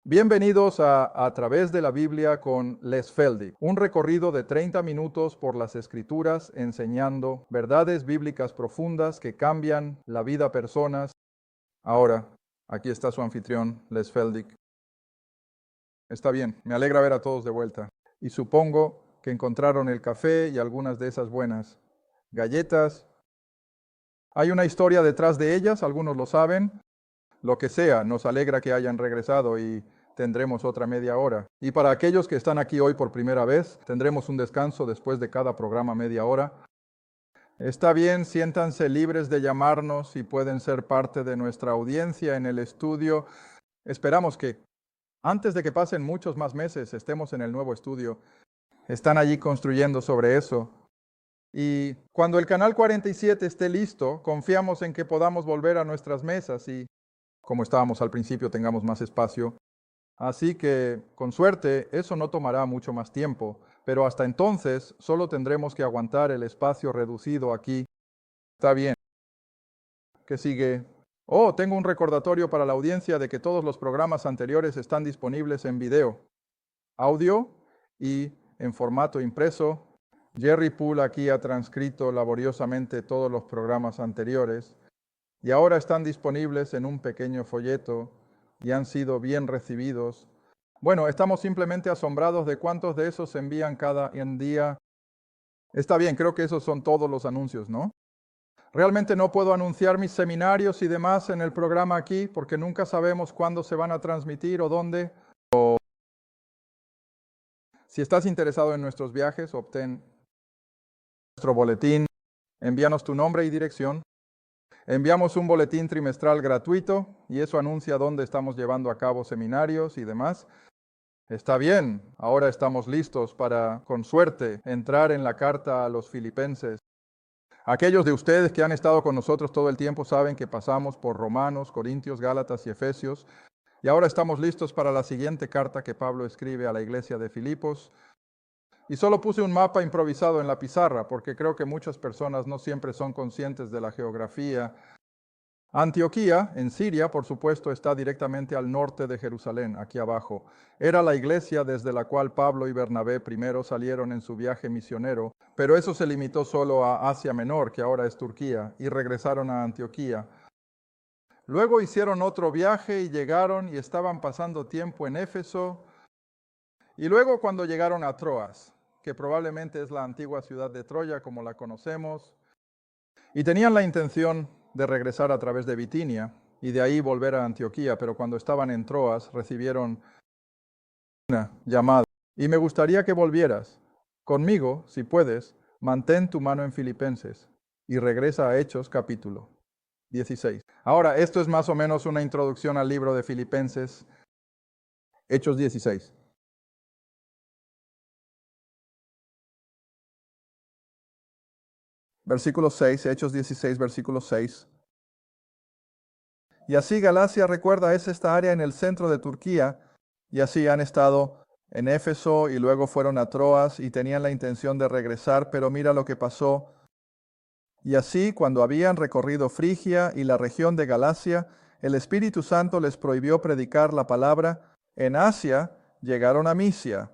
Bienvenidos a Través de la Biblia con Les Feldick, un recorrido de 30 minutos por las Escrituras enseñando verdades bíblicas profundas que cambian la vida a personas. Ahora, aquí está su anfitrión, Les Feldick. Está bien, me alegra ver a todos de vuelta. Y supongo que encontraron el café y algunas de esas buenas galletas. Hay una historia detrás de ellas, algunos lo saben. Lo que sea, nos alegra que hayan regresado y tendremos otra media hora. Y para aquellos que están aquí hoy por primera vez, tendremos un descanso después de cada programa media hora. Está bien, siéntanse libres de llamarnos y pueden ser parte de nuestra audiencia en el estudio. Esperamos que antes de que pasen muchos más meses estemos en el nuevo estudio. Están allí construyendo sobre eso. Y cuando el canal 47 esté listo, confiamos en que podamos volver a nuestras mesas y, como estábamos al principio, tengamos más espacio. Así que, con suerte, eso no tomará mucho más tiempo, pero hasta entonces solo tendremos que aguantar el espacio reducido aquí. Está bien. ¿Qué sigue? Oh, tengo un recordatorio para la audiencia de que todos los programas anteriores están disponibles en video, audio y en formato impreso. Jerry Poole aquí ha transcrito laboriosamente todos los programas anteriores y ahora están disponibles en un pequeño folleto y han sido bien recibidos. Bueno, estamos simplemente asombrados de cuántos de esos se envían cada día. Está bien, creo que esos son todos los anuncios, ¿no? Realmente no puedo anunciar mis seminarios y demás en el programa aquí porque nunca sabemos cuándo se van a transmitir o dónde. Si estás interesado en nuestros viajes, obtén nuestro boletín, envíanos tu nombre y dirección. Enviamos un boletín trimestral gratuito y eso anuncia dónde estamos llevando a cabo seminarios y demás. Está bien, ahora estamos listos para, con suerte, entrar en la carta a los Filipenses. Aquellos de ustedes que han estado con nosotros todo el tiempo saben que pasamos por Romanos, Corintios, Gálatas y Efesios. Y ahora estamos listos para la siguiente carta que Pablo escribe a la iglesia de Filipos. Y solo puse un mapa improvisado en la pizarra porque creo que muchas personas no siempre son conscientes de la geografía. Antioquía, en Siria, por supuesto, está directamente al norte de Jerusalén, aquí abajo. Era la iglesia desde la cual Pablo y Bernabé primero salieron en su viaje misionero, pero eso se limitó solo a Asia Menor, que ahora es Turquía, y regresaron a Antioquía. Luego hicieron otro viaje y llegaron y estaban pasando tiempo en Éfeso. Y luego cuando llegaron a Troas, que probablemente es la antigua ciudad de Troya como la conocemos, y tenían la intención de regresar a través de Bitinia y de ahí volver a Antioquía, pero cuando estaban en Troas recibieron una llamada. Y me gustaría que volvieras conmigo, si puedes, mantén tu mano en Filipenses y regresa a Hechos capítulo 16. Ahora, esto es más o menos una introducción al libro de Filipenses, Hechos 16. Versículo 6, Hechos 16, versículo 6. Y así Galacia, recuerda, es esta área en el centro de Turquía, y así han estado en Éfeso y luego fueron a Troas y tenían la intención de regresar, pero mira lo que pasó. Y así, cuando habían recorrido Frigia y la región de Galacia, el Espíritu Santo les prohibió predicar la palabra. En Asia llegaron a Misia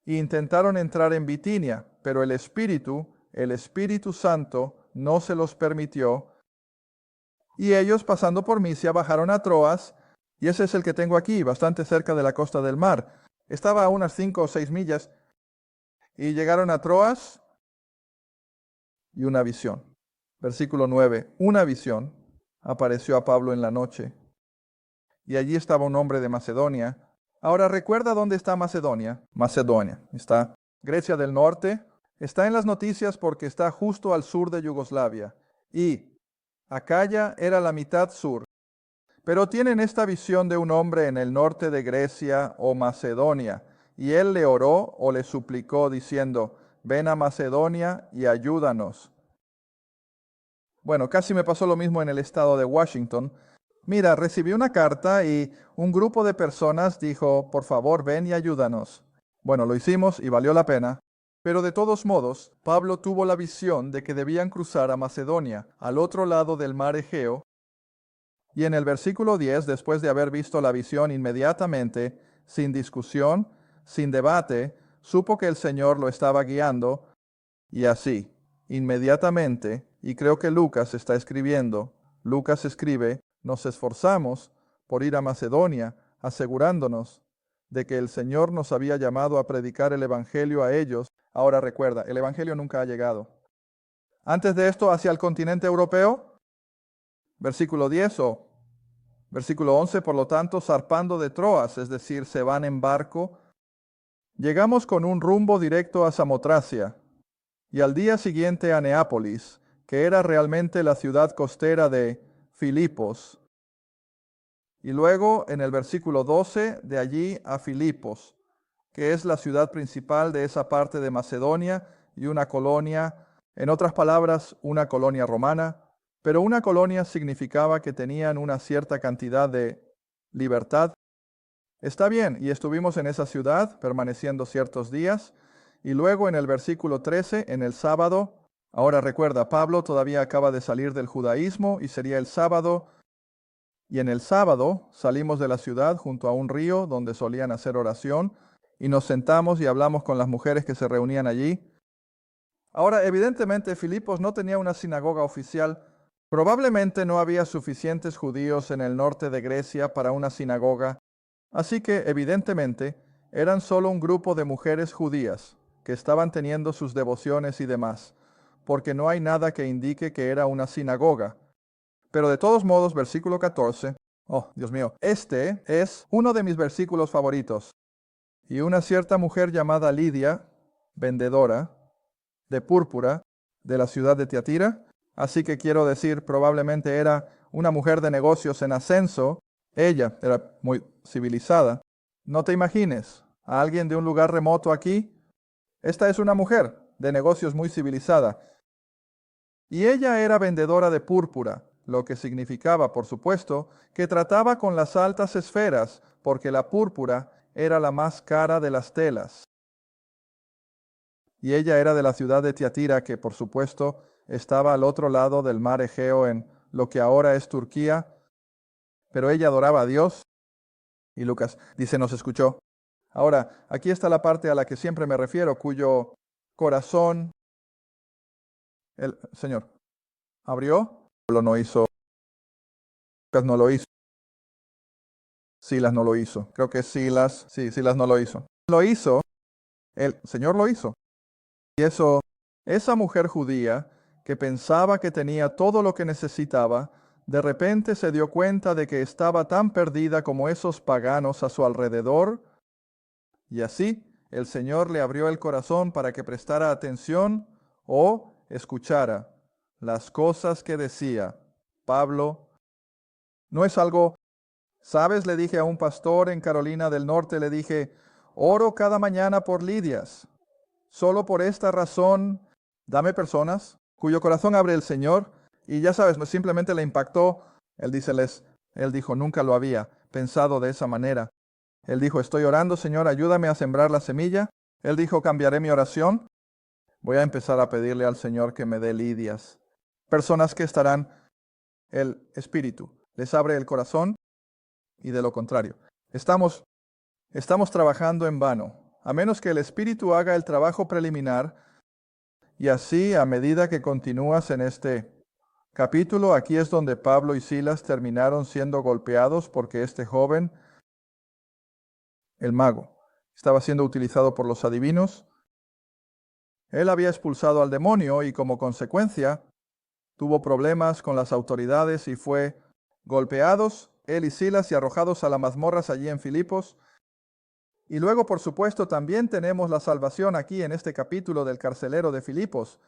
e intentaron entrar en Bitinia, pero el Espíritu Santo no se los permitió. Y ellos, pasando por Misia, bajaron a Troas, y ese es el que tengo aquí, bastante cerca de la costa del mar. Estaba a unas 5 o 6 millas, y llegaron a Troas, y una visión. Versículo 9, una visión apareció a Pablo en la noche, y allí estaba un hombre de Macedonia. Ahora, ¿recuerda dónde está Macedonia? Macedonia, está Grecia del Norte, está en las noticias porque está justo al sur de Yugoslavia, y Acaya era la mitad sur. Pero tienen esta visión de un hombre en el norte de Grecia o Macedonia, y él le oró o le suplicó diciendo, ven a Macedonia y ayúdanos. Bueno, casi me pasó lo mismo en el estado de Washington. Mira, recibí una carta y un grupo de personas dijo, por favor, ven y ayúdanos. Bueno, lo hicimos y valió la pena. Pero de todos modos, Pablo tuvo la visión de que debían cruzar a Macedonia, al otro lado del mar Egeo, Y en el versículo 10, después de haber visto la visión inmediatamente, sin discusión, sin debate, supo que el Señor lo estaba guiando, y así, inmediatamente, y creo que Lucas está escribiendo, Lucas escribe, nos esforzamos por ir a Macedonia, asegurándonos de que el Señor nos había llamado a predicar el Evangelio a ellos. Ahora recuerda, el Evangelio nunca ha llegado. Antes de esto, hacia el continente europeo, versículo 10 o versículo 11, por lo tanto, zarpando de Troas, es decir, se van en barco, llegamos con un rumbo directo a Samotracia y al día siguiente a Neápolis, que era realmente la ciudad costera de Filipos. Y luego en el versículo 12, de allí a Filipos, que es la ciudad principal de esa parte de Macedonia y una colonia, en otras palabras, una colonia romana, pero una colonia significaba que tenían una cierta cantidad de libertad. Está bien, y estuvimos en esa ciudad permaneciendo ciertos días, y luego en el versículo 13, en el sábado, ahora recuerda, Pablo todavía acaba de salir del judaísmo y sería el sábado, y en el sábado salimos de la ciudad junto a un río donde solían hacer oración, y nos sentamos y hablamos con las mujeres que se reunían allí. Ahora, evidentemente, Filipos no tenía una sinagoga oficial. Probablemente no había suficientes judíos en el norte de Grecia para una sinagoga, así que, evidentemente, eran solo un grupo de mujeres judías que estaban teniendo sus devociones y demás, porque no hay nada que indique que era una sinagoga. Pero de todos modos, versículo 14, oh, Dios mío, este es uno de mis versículos favoritos. Y una cierta mujer llamada Lidia, vendedora de púrpura de la ciudad de Tiatira, así que quiero decir, probablemente era una mujer de negocios en ascenso, ella era muy civilizada. No te imagines a alguien de un lugar remoto aquí. Esta es una mujer de negocios muy civilizada. Y ella era vendedora de púrpura, lo que significaba, por supuesto, que trataba con las altas esferas, porque la púrpura era la más cara de las telas. Y ella era de la ciudad de Tiatira, que por supuesto estaba al otro lado del mar Egeo en lo que ahora es Turquía, pero ella adoraba a Dios. Y Lucas dice, nos escuchó. Ahora, aquí está la parte a la que siempre me refiero, cuyo corazón el Señor abrió. Pablo no hizo, Lucas no lo hizo, Silas no lo hizo. Creo que Silas no lo hizo. Lo hizo, el Señor lo hizo. Y eso, esa mujer judía que pensaba que tenía todo lo que necesitaba, de repente se dio cuenta de que estaba tan perdida como esos paganos a su alrededor, y así el Señor le abrió el corazón para que prestara atención o escuchara las cosas que decía Pablo. No es algo, ¿sabes? Le dije a un pastor en Carolina del Norte, le dije, oro cada mañana por Lidias. Solo por esta razón, dame personas cuyo corazón abre el Señor. Y ya sabes, no simplemente le impactó. Él dijo, nunca lo había pensado de esa manera. Él dijo, estoy orando, Señor, ayúdame a sembrar la semilla. Él dijo, cambiaré mi oración. Voy a empezar a pedirle al Señor que me dé Lidias. Personas que estarán, el Espíritu les abre el corazón y de lo contrario. Estamos trabajando en vano. A menos que el Espíritu haga el trabajo preliminar, y así a medida que continúas en este capítulo, aquí es donde Pablo y Silas terminaron siendo golpeados porque este joven, el mago, estaba siendo utilizado por los adivinos. Él había expulsado al demonio y como consecuencia tuvo problemas con las autoridades y fue golpeados, él y Silas, y arrojados a las mazmorras allí en Filipos. Y luego, por supuesto, también tenemos la salvación aquí en este capítulo del carcelero de Filipos.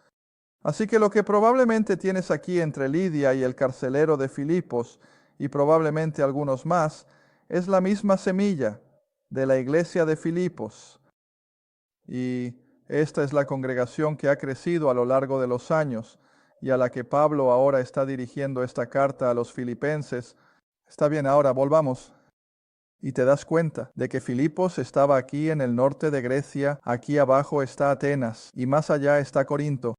Así que lo que probablemente tienes aquí entre Lidia y el carcelero de Filipos, y probablemente algunos más, es la misma semilla de la iglesia de Filipos. Y esta es la congregación que ha crecido a lo largo de los años y a la que Pablo ahora está dirigiendo esta carta a los filipenses. Está bien, ahora volvamos. Y te das cuenta de que Filipos estaba aquí en el norte de Grecia, aquí abajo está Atenas y más allá está Corinto.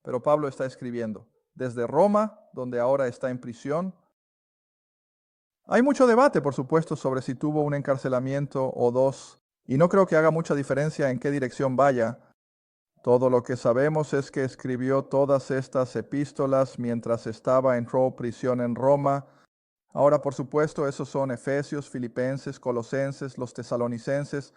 Pero Pablo está escribiendo desde Roma, donde ahora está en prisión, Hay mucho debate, por supuesto, sobre si tuvo un encarcelamiento o dos, y no creo que haga mucha diferencia en qué dirección vaya. Todo lo que sabemos es que escribió todas estas epístolas mientras estaba en prisión en Roma. Ahora, por supuesto, esos son Efesios, Filipenses, Colosenses, los Tesalonicenses.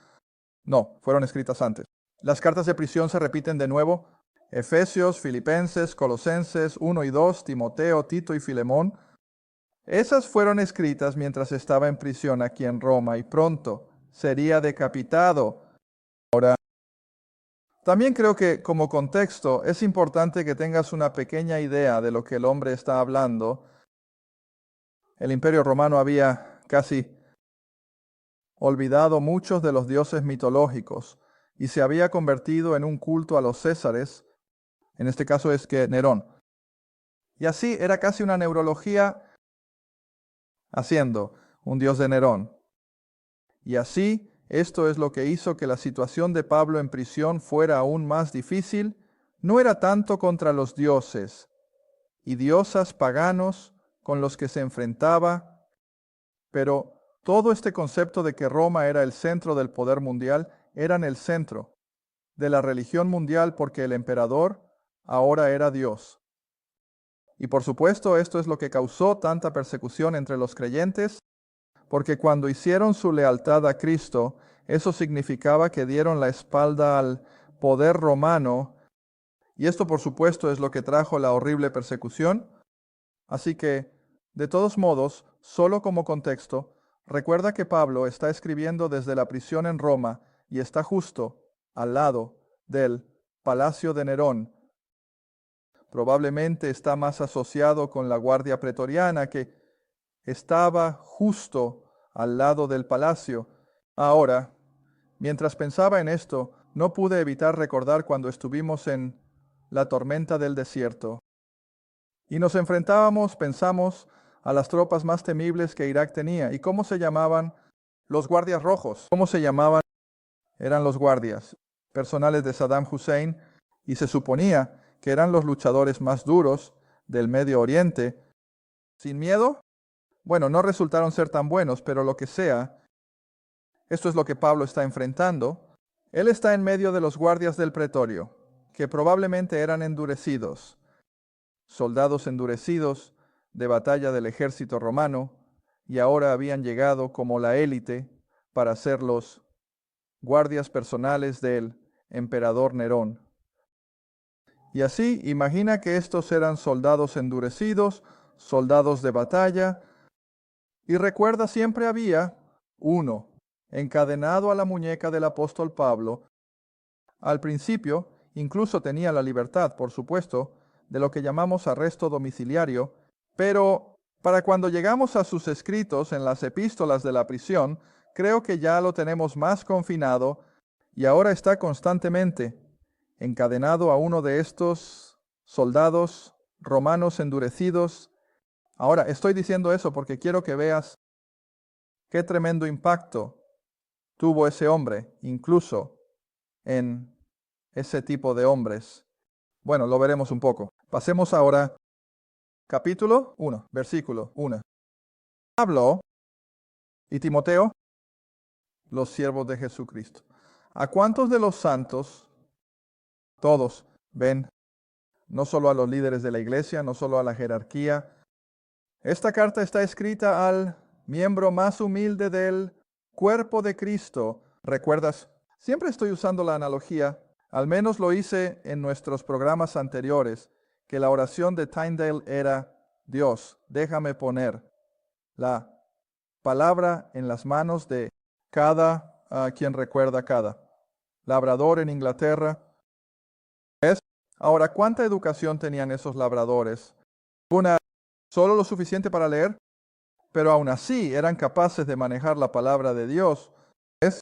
No, fueron escritas antes. Las cartas de prisión se repiten de nuevo. Efesios, Filipenses, Colosenses 1 y 2, Timoteo, Tito y Filemón. Esas fueron escritas mientras estaba en prisión aquí en Roma y pronto sería decapitado. Ahora, también creo que como contexto es importante que tengas una pequeña idea de lo que el hombre está hablando. El Imperio Romano había casi olvidado muchos de los dioses mitológicos y se había convertido en un culto a los césares, en este caso es que Nerón. Y así era casi una neurología haciendo un dios de Nerón. Y así, esto es lo que hizo que la situación de Pablo en prisión fuera aún más difícil. No era tanto contra los dioses y diosas paganos con los que se enfrentaba, pero todo este concepto de que Roma era el centro del poder mundial, eran el centro de la religión mundial porque el emperador ahora era Dios. Y por supuesto, esto es lo que causó tanta persecución entre los creyentes, porque cuando hicieron su lealtad a Cristo, eso significaba que dieron la espalda al poder romano, y esto por supuesto es lo que trajo la horrible persecución. Así que, de todos modos, solo como contexto, recuerda que Pablo está escribiendo desde la prisión en Roma y está justo al lado del Palacio de Nerón. Probablemente está más asociado con la Guardia Pretoriana que estaba justo al lado del palacio. Ahora, mientras pensaba en esto, no pude evitar recordar cuando estuvimos en la tormenta del desierto y nos enfrentábamos, pensamos, a las tropas más temibles que Irak tenía. ¿Y cómo se llamaban? Los guardias rojos. ¿Cómo se llamaban? Eran los guardias personales de Saddam Hussein, y se suponía que eran los luchadores más duros del Medio Oriente. ¿Sin miedo? Bueno, no resultaron ser tan buenos, pero lo que sea, esto es lo que Pablo está enfrentando. Él está en medio de los guardias del pretorio, que probablemente eran endurecidos, soldados endurecidos de batalla del ejército romano, y ahora habían llegado como la élite para ser los guardias personales del emperador Nerón. Y así, imagina que estos eran soldados endurecidos, soldados de batalla, y recuerda, siempre había uno encadenado a la muñeca del apóstol Pablo. Al principio, incluso tenía la libertad, por supuesto, de lo que llamamos arresto domiciliario, pero para cuando llegamos a sus escritos en las epístolas de la prisión, creo que ya lo tenemos más confinado y ahora está constantemente encadenado a uno de estos soldados romanos endurecidos. Ahora, estoy diciendo eso porque quiero que veas qué tremendo impacto tuvo ese hombre, incluso en ese tipo de hombres. Bueno, lo veremos un poco. Pasemos ahora, capítulo 1, versículo 1. Pablo y Timoteo, los siervos de Jesucristo. ¿A cuántos de los santos, todos, ven, no solo a los líderes de la iglesia, no solo a la jerarquía? Esta carta está escrita al miembro más humilde del cuerpo de Cristo. ¿Recuerdas? Siempre estoy usando la analogía, al menos lo hice en nuestros programas anteriores, que la oración de Tyndale era: Dios, déjame poner la palabra en las manos de cada quien recuerda cada labrador en Inglaterra. ¿Ves? Ahora, ¿cuánta educación tenían esos labradores? Solo lo suficiente para leer, pero aún así eran capaces de manejar la palabra de Dios. ¿Ves?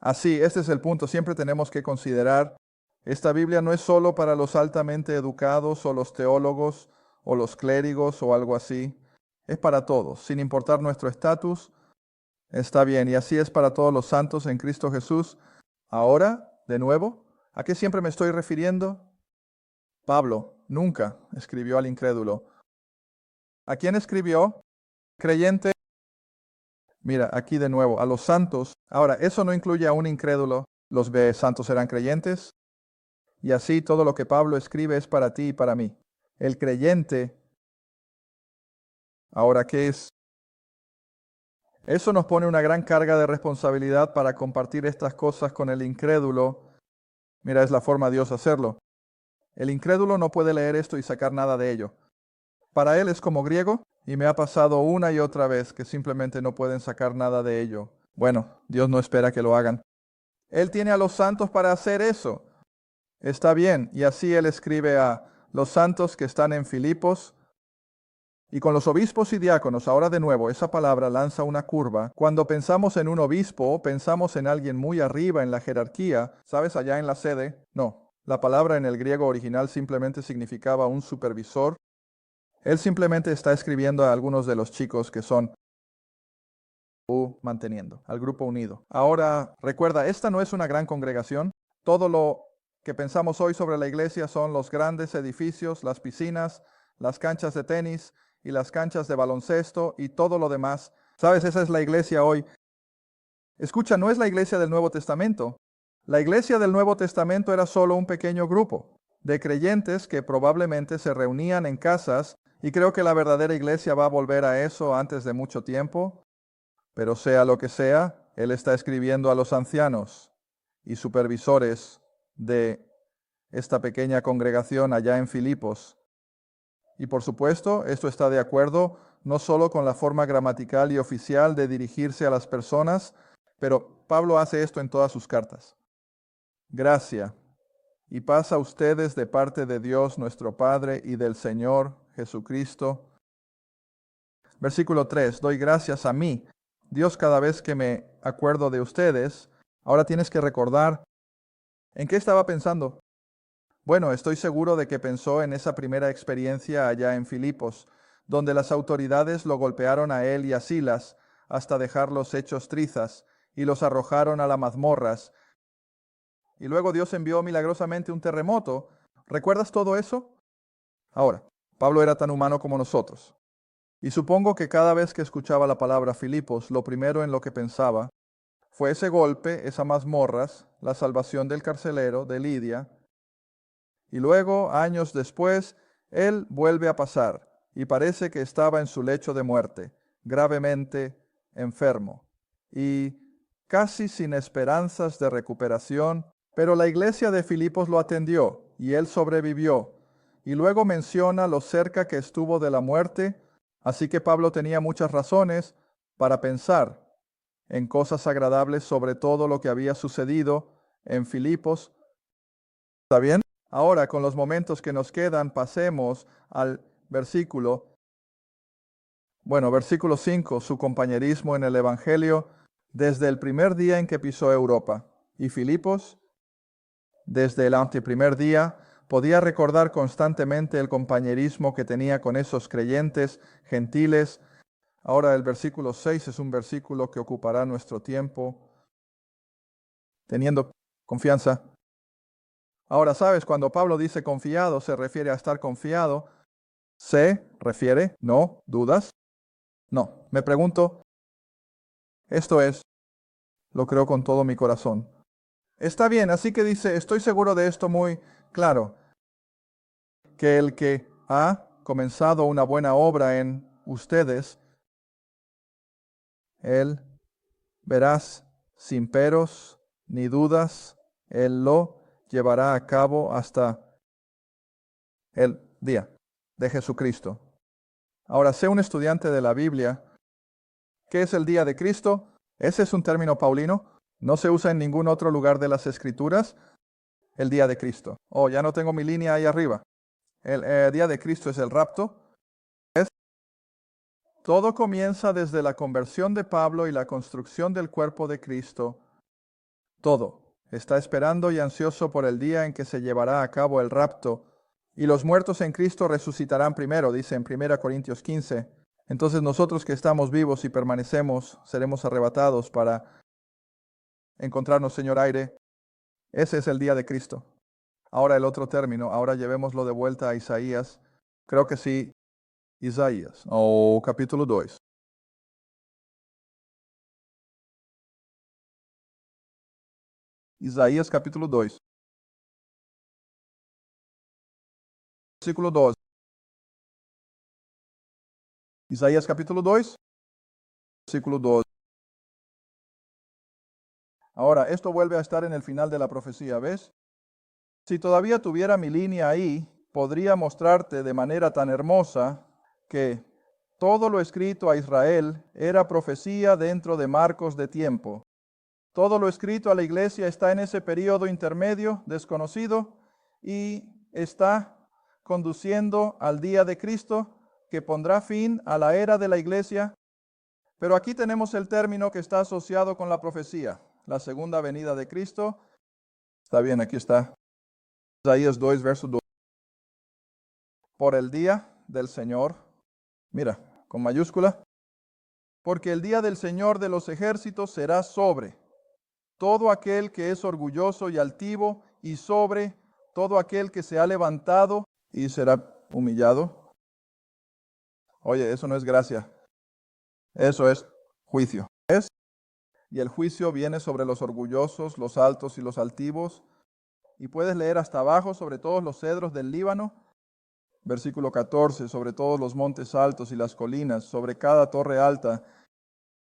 Así, este es el punto. Siempre tenemos que considerar, esta Biblia no es solo para los altamente educados o los teólogos o los clérigos o algo así. Es para todos, sin importar nuestro estatus. Está bien, y así es para todos los santos en Cristo Jesús. Ahora, de nuevo, ¿a qué siempre me estoy refiriendo? Pablo nunca escribió al incrédulo. ¿A quién escribió? Creyente Mira, aquí de nuevo, a los santos. Ahora, eso no incluye a un incrédulo. Los santos serán creyentes. Y así todo lo que Pablo escribe es para ti y para mí. El creyente, ahora, ¿qué es? Eso nos pone una gran carga de responsabilidad para compartir estas cosas con el incrédulo. Mira, es la forma de Dios hacerlo. El incrédulo no puede leer esto y sacar nada de ello. Para él es como griego, y me ha pasado una y otra vez que simplemente no pueden sacar nada de ello. Bueno, Dios no espera que lo hagan. Él tiene a los santos para hacer eso. Está bien, y así él escribe a los santos que están en Filipos, y con los obispos y diáconos. Ahora de nuevo, esa palabra lanza una curva. Cuando pensamos en un obispo, pensamos en alguien muy arriba en la jerarquía, ¿sabes? Allá en la sede. No, la palabra en el griego original simplemente significaba un supervisor. Él simplemente está escribiendo a algunos de los chicos que son manteniendo al grupo unido. Ahora, recuerda, esta no es una gran congregación. Todo lo que pensamos hoy sobre la iglesia son los grandes edificios, las piscinas, las canchas de tenis y las canchas de baloncesto y todo lo demás. ¿Sabes? Esa es la iglesia hoy. Escucha, no es la iglesia del Nuevo Testamento. La iglesia del Nuevo Testamento era solo un pequeño grupo de creyentes que probablemente se reunían en casas, y creo que la verdadera iglesia va a volver a eso antes de mucho tiempo. Pero sea lo que sea, él está escribiendo a los ancianos y supervisores de esta pequeña congregación allá en Filipos. Y por supuesto, esto está de acuerdo no solo con la forma gramatical y oficial de dirigirse a las personas, pero Pablo hace esto en todas sus cartas. Gracia y paz a ustedes de parte de Dios nuestro Padre y del Señor Jesucristo. Versículo 3. Doy gracias a mí, Dios, cada vez que me acuerdo de ustedes. Ahora tienes que recordar en qué estaba pensando. Bueno, estoy seguro de que pensó en esa primera experiencia allá en Filipos, donde las autoridades lo golpearon a él y a Silas hasta dejarlos hechos trizas y los arrojaron a las mazmorras. Y luego Dios envió milagrosamente un terremoto. ¿Recuerdas todo eso? Ahora, Pablo era tan humano como nosotros. Y supongo que cada vez que escuchaba la palabra Filipos, lo primero en lo que pensaba fue ese golpe, esas mazmorras, la salvación del carcelero, de Lidia. Y luego, años después, él vuelve a pasar y parece que estaba en su lecho de muerte, gravemente enfermo y casi sin esperanzas de recuperación, pero la iglesia de Filipos lo atendió y él sobrevivió. Y luego menciona lo cerca que estuvo de la muerte, así que Pablo tenía muchas razones para pensar en cosas agradables sobre todo lo que había sucedido en Filipos. ¿Está bien? Ahora, con los momentos que nos quedan, pasemos al versículo 5, su compañerismo en el Evangelio desde el primer día en que pisó Europa. Y Filipos, desde el anteprimer día, podía recordar constantemente el compañerismo que tenía con esos creyentes gentiles. Ahora el versículo 6 es un versículo que ocupará nuestro tiempo, teniendo confianza. Ahora, sabes, cuando Pablo dice confiado, se refiere a estar confiado. ¿Se refiere? ¿No? ¿Dudas? No. Me pregunto, esto es, lo creo con todo mi corazón. Está bien, así que dice, estoy seguro de esto muy claro, que el que ha comenzado una buena obra en ustedes, él, verás, sin peros ni dudas, él lo llevará a cabo hasta el día de Jesucristo. Ahora, sé un estudiante de la Biblia. ¿Qué es el día de Cristo? Ese es un término paulino. No se usa en ningún otro lugar de las Escrituras. El día de Cristo. Oh, ya no tengo mi línea ahí arriba. El día de Cristo es el rapto. Todo comienza desde la conversión de Pablo y la construcción del cuerpo de Cristo. Todo. Está esperando y ansioso por el día en que se llevará a cabo el rapto. Y los muertos en Cristo resucitarán primero, dice en 1 Corintios 15. Entonces nosotros que estamos vivos y permanecemos, seremos arrebatados para encontrarnos, Señor aire. Ese es el día de Cristo. Ahora el otro término, ahora llevémoslo de vuelta a Isaías. Creo que sí, Isaías, o capítulo 2. Isaías capítulo 2. Versículo 2. Isaías capítulo 2, versículo 2. Ahora, esto vuelve a estar en el final de la profecía, ¿ves? Si todavía tuviera mi línea ahí, podría mostrarte de manera tan hermosa que todo lo escrito a Israel era profecía dentro de marcos de tiempo. Todo lo escrito a la iglesia está en ese periodo intermedio, desconocido, y está conduciendo al día de Cristo, que pondrá fin a la era de la iglesia. Pero aquí tenemos el término que está asociado con la profecía, la segunda venida de Cristo. Está bien, aquí está. Isaías 2, verso 2. Por el día del Señor, mira, con mayúscula, porque el día del Señor de los ejércitos será sobre todo aquel que es orgulloso y altivo, y sobre todo aquel que se ha levantado y será humillado. Oye, eso no es gracia, eso es juicio. ¿Es? Y el juicio viene sobre los orgullosos, los altos y los altivos. Y puedes leer hasta abajo, sobre todos los cedros del Líbano. Versículo 14, sobre todos los montes altos y las colinas, sobre cada torre alta.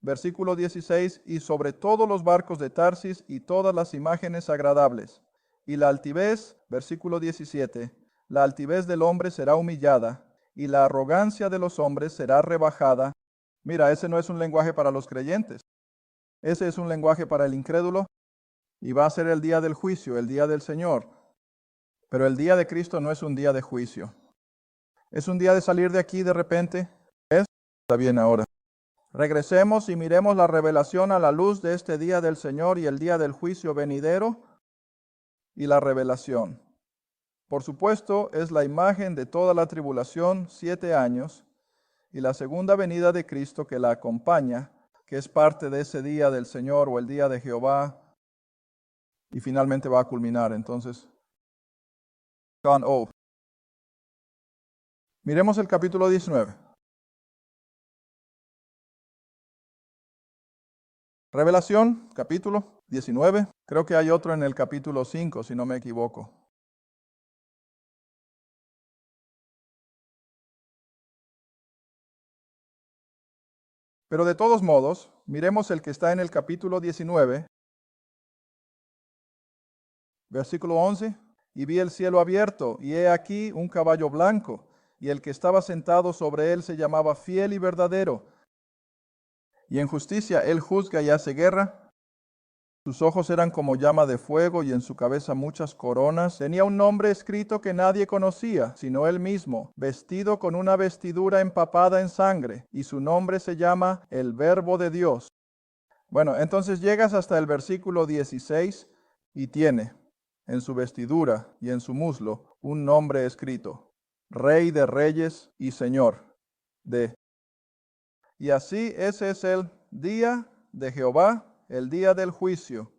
Versículo 16, y sobre todos los barcos de Tarsis y todas las imágenes agradables. Y la altivez, versículo 17, la altivez del hombre será humillada, y la arrogancia de los hombres será rebajada. Mira, ese no es un lenguaje para los creyentes. Ese es un lenguaje para el incrédulo, y va a ser el día del juicio, el día del Señor. Pero el día de Cristo no es un día de juicio. Es un día de salir de aquí de repente. ¿Es? Está bien ahora. Regresemos y miremos la revelación a la luz de este día del Señor y el día del juicio venidero y la revelación. Por supuesto, es la imagen de toda la tribulación, 7 años, y la segunda venida de Cristo que la acompaña, que es parte de ese día del Señor o el día de Jehová, y finalmente va a culminar. Entonces, miremos el capítulo 19. Revelación, capítulo 19. Creo que hay otro en el capítulo 5, si no me equivoco. Pero de todos modos, miremos el que está en el capítulo 19, versículo 11. Y vi el cielo abierto, y he aquí un caballo blanco, y el que estaba sentado sobre él se llamaba Fiel y Verdadero, y en justicia él juzga y hace guerra. Sus ojos eran como llama de fuego, y en su cabeza muchas coronas. Tenía un nombre escrito que nadie conocía, sino él mismo, vestido con una vestidura empapada en sangre, y su nombre se llama el Verbo de Dios. Bueno, entonces llegas hasta el versículo 16 y tiene en su vestidura y en su muslo un nombre escrito: Rey de Reyes y Señor de. Y así ese es el día de Jehová, el día del juicio,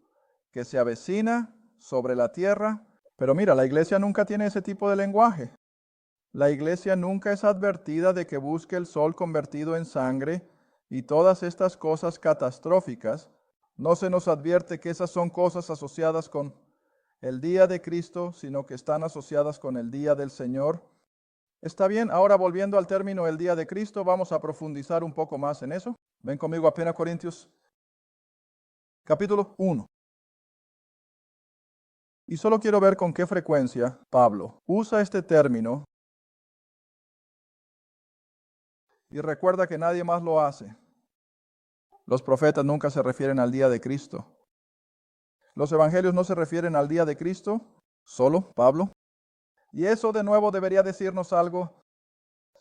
que se avecina sobre la tierra. Pero mira, la iglesia nunca tiene ese tipo de lenguaje. La iglesia nunca es advertida de que busque el sol convertido en sangre y todas estas cosas catastróficas. No se nos advierte que esas son cosas asociadas con el día de Cristo, sino que están asociadas con el día del Señor. Está bien, ahora volviendo al término el día de Cristo, vamos a profundizar un poco más en eso. Ven conmigo a 1 Corintios, capítulo 1. Y solo quiero ver con qué frecuencia Pablo usa este término. Y recuerda que nadie más lo hace. Los profetas nunca se refieren al día de Cristo. Los evangelios no se refieren al día de Cristo, solo Pablo. Y eso de nuevo debería decirnos algo.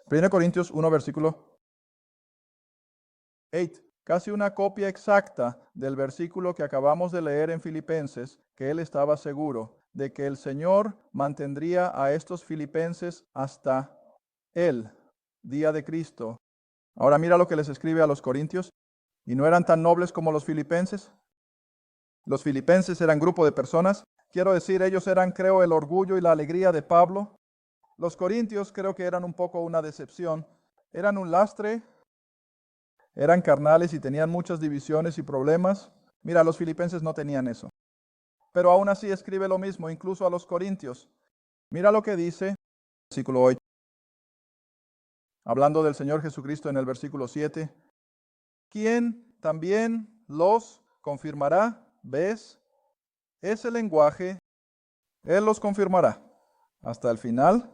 1 Corintios 1, versículo 8. Casi una copia exacta del versículo que acabamos de leer en Filipenses, que él estaba seguro de que el Señor mantendría a estos filipenses hasta el día de Cristo. Ahora mira lo que les escribe a los corintios. ¿Y no eran tan nobles como los filipenses? Los filipenses eran grupo de personas. Quiero decir, ellos eran, creo, el orgullo y la alegría de Pablo. Los corintios creo que eran un poco una decepción. Eran un lastre, eran carnales y tenían muchas divisiones y problemas. Mira, los filipenses no tenían eso. pero aún así escribe lo mismo, incluso a los corintios. Mira lo que dice, versículo 8, hablando del Señor Jesucristo en el versículo 7, ¿quién también los confirmará? ¿Ves? Ese lenguaje, Él los confirmará hasta el final,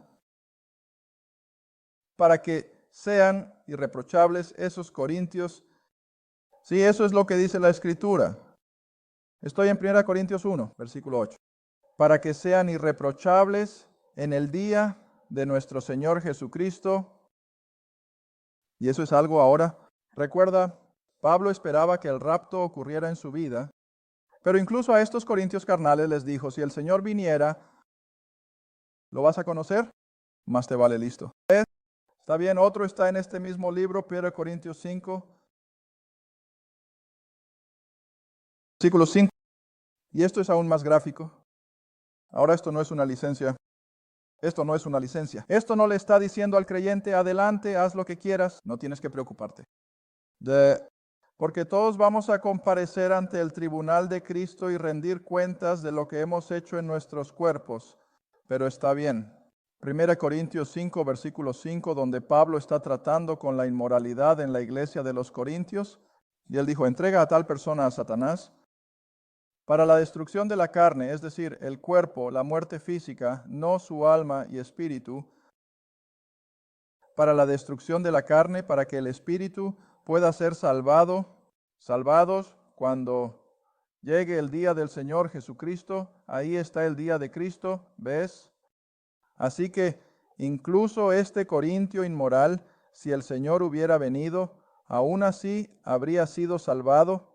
para que sean irreprochables esos corintios. Sí, eso es lo que dice la Escritura. Estoy en 1 Corintios 1, versículo 8. Para que sean irreprochables en el día de nuestro Señor Jesucristo. Y eso es algo ahora. Recuerda, Pablo esperaba que el rapto ocurriera en su vida, pero incluso a estos corintios carnales les dijo, si el Señor viniera, ¿lo vas a conocer? Más te vale listo. Está bien, otro está en este mismo libro, 1 Corintios 5, versículo 5. Y esto es aún más gráfico. Ahora esto no es una licencia. Esto no es una licencia. Esto no le está diciendo al creyente, adelante, haz lo que quieras, no tienes que preocuparte. Porque todos vamos a comparecer ante el tribunal de Cristo y rendir cuentas de lo que hemos hecho en nuestros cuerpos. Pero está bien. 1 Corintios 5, versículo 5, donde Pablo está tratando con la inmoralidad en la iglesia de los Corintios. Y él dijo, entrega a tal persona a Satanás para la destrucción de la carne, es decir, el cuerpo, la muerte física, no su alma y espíritu, para la destrucción de la carne, para que el espíritu pueda ser salvados cuando llegue el día del Señor Jesucristo. Ahí está el día de Cristo, ¿ves? Así que incluso este corintio inmoral, si el Señor hubiera venido, aún así habría sido salvado.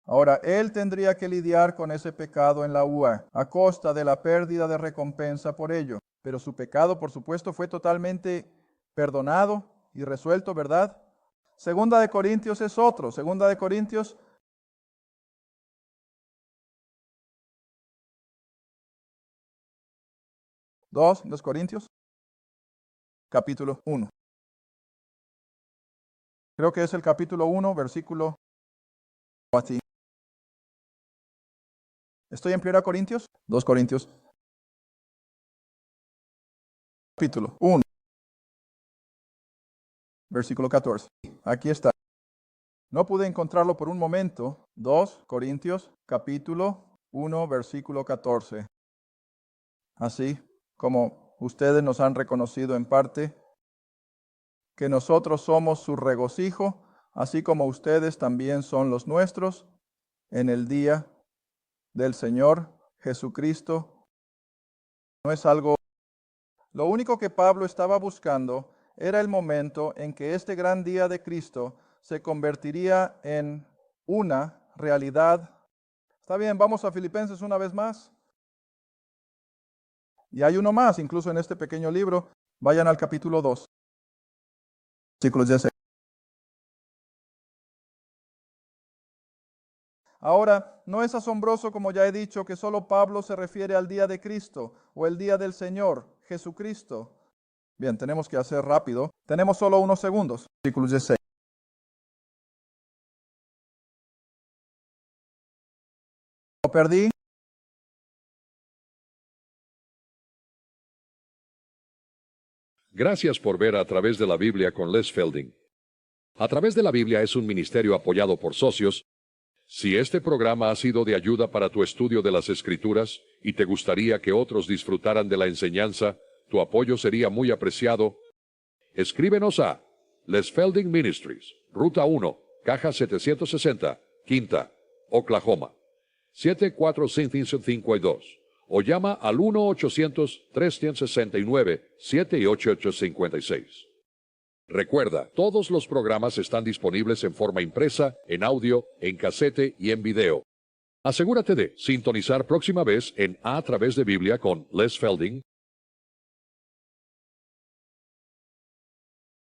Ahora, él tendría que lidiar con ese pecado en la UA, a costa de la pérdida de recompensa por ello. Pero su pecado, por supuesto, fue totalmente perdonado y resuelto, ¿verdad? Segunda de Corintios es otro. Segunda de Corintios. Dos Corintios, capítulo 1. Creo que es el capítulo 1, versículo así. ¿Estoy en 1 Corintios? 2 Corintios. Capítulo 1. Versículo 14. Aquí está. No pude encontrarlo por un momento. 2 Corintios, capítulo 1, versículo 14. Así como ustedes nos han reconocido en parte, que nosotros somos su regocijo, así como ustedes también son los nuestros, en el día del Señor Jesucristo. No es algo. Lo único que Pablo estaba buscando era el momento en que este gran día de Cristo se convertiría en una realidad. Está bien, vamos a Filipenses una vez más. Y hay uno más, incluso en este pequeño libro. Vayan al capítulo 2. Versículos 16. Ahora, no es asombroso, como ya he dicho, que solo Pablo se refiere al día de Cristo o el día del Señor Jesucristo. Bien, tenemos que hacer rápido. Tenemos solo unos segundos. Versículos 16. Lo perdí. Gracias por ver A Través de la Biblia con Les Felding. A Través de la Biblia es un ministerio apoyado por socios. Si este programa ha sido de ayuda para tu estudio de las Escrituras y te gustaría que otros disfrutaran de la enseñanza, tu apoyo sería muy apreciado. Escríbenos a Les Felding Ministries, Ruta 1, Caja 760, Quinta, Oklahoma, 74552. O llama al 1-800-369-7856. Recuerda, todos los programas están disponibles en forma impresa, en audio, en casete y en video. Asegúrate de sintonizar próxima vez en A Través de Biblia con Les Felding